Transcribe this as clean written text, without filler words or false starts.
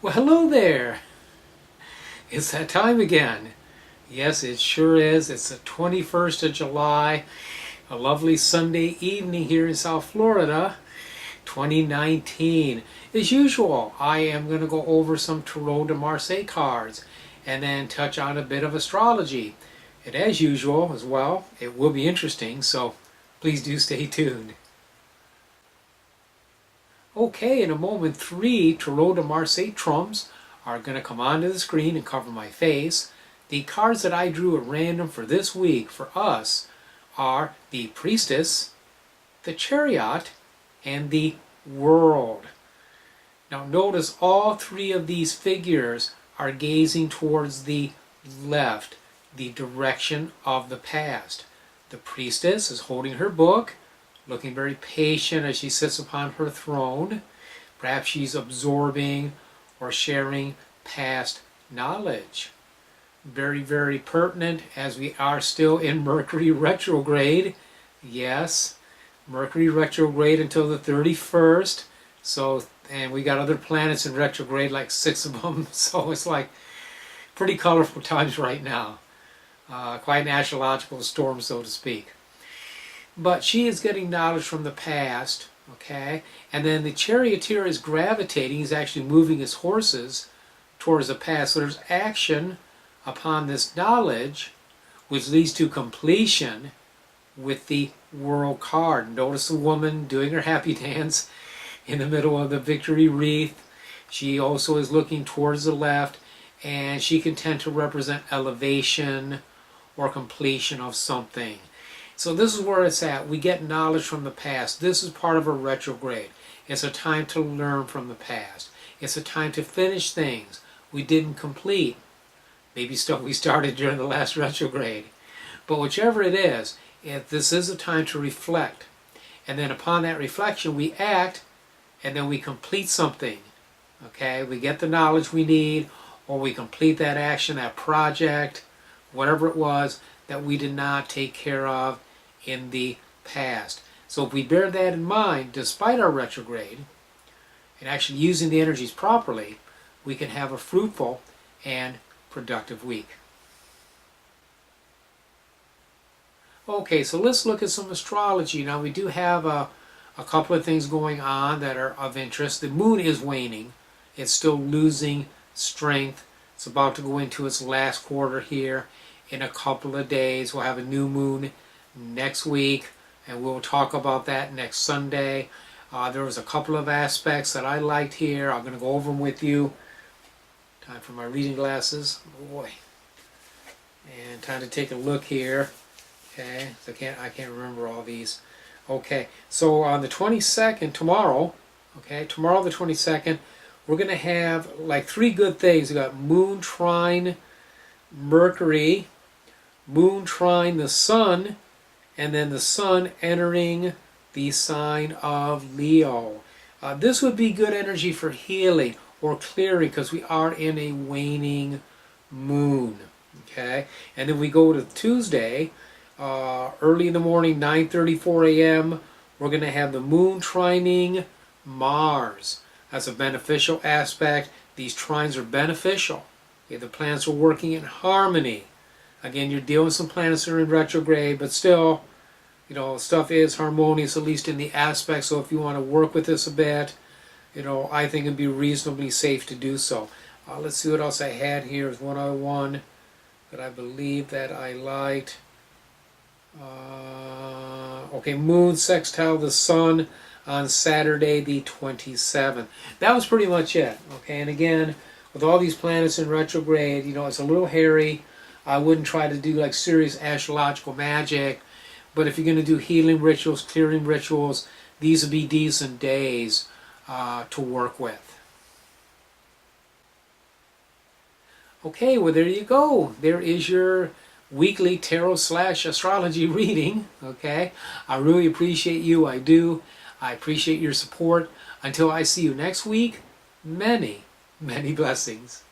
Well, hello there. It's that time again. Yes, it sure is. It's the 21st of July, a lovely Sunday evening here in South Florida, 2019. As usual, I am going to go over some Tarot de Marseille cards and then touch on a bit of astrology. And as usual, as well, it will be interesting, so please do stay tuned. Okay, in a moment, 3 Tarot de Marseille trumps are going to come onto the screen and cover my face. The cards that I drew at random for this week for us are the Priestess, the Chariot, and the World. Now notice all 3 of these figures are gazing towards the left, the direction of the past. The Priestess is holding her book, looking very patient as she sits upon her throne. Perhaps she's absorbing or sharing past knowledge. Very, very pertinent as we are still in Mercury retrograde. Yes, Mercury retrograde until the 31st. So, and we got other planets in retrograde, like 6 of them. So it's like pretty colorful times right now. Quite an astrological storm, so to speak. But she is getting knowledge from the past, okay? And then the charioteer is gravitating, he's actually moving his horses towards the past. So there's action upon this knowledge, which leads to completion with the World card. Notice the woman doing her happy dance in the middle of the victory wreath. She also is looking towards the left, and she can tend to represent elevation or completion of something. So this is where it's at. We get knowledge from the past. This is part of a retrograde. It's a time to learn from the past. It's a time to finish things we didn't complete. Maybe stuff we started during the last retrograde. But whichever it is, this is a time to reflect. And then upon that reflection, we act, and then we complete something. Okay? We get the knowledge we need, or we complete that action, that project, whatever it was that we did not take care of in the past. So if we bear that in mind, despite our retrograde, and actually using the energies properly, we can have a fruitful and productive week. Okay, so let's look at some astrology. Now we do have a couple of things going on that are of interest. The moon is waning. It's still losing strength. It's about to go into its last quarter here in a couple of days. We'll have a new moon next week, and we'll talk about that next Sunday. There was a couple of aspects that I liked here. I'm going to go over them with you. Time for my reading glasses. Oh boy. And time to take a look here. Okay, so I can't remember all these. Okay, so on the 22nd, tomorrow the 22nd, we're going to have like 3 good things. We got Moon trine Mercury, Moon trine the Sun, and then the Sun entering the sign of Leo. This would be good energy for healing or clearing because we are in a waning moon. Okay, and then we go to Tuesday, early in the morning, 9:34 a.m. We're going to have the Moon trining Mars. That's a beneficial aspect. These trines are beneficial. Okay, the planets are working in harmony. Again, you're dealing with some planets that are in retrograde, but still, you know, stuff is harmonious, at least in the aspect. So if you want to work with this a bit, you know, I think it'd be reasonably safe to do so. Let's see what else I had here. There's one other one that I believe that I liked. Okay, Moon sextile the Sun on Saturday the 27th. That was pretty much it. Okay, and again, with all these planets in retrograde, you know, it's a little hairy. I wouldn't try to do like serious astrological magic, but if you're going to do healing rituals, clearing rituals, these would be decent days to work with. Okay, well there you go. There is your weekly tarot/astrology reading. Okay, I really appreciate you. I do. I appreciate your support. Until I see you next week, many, many blessings.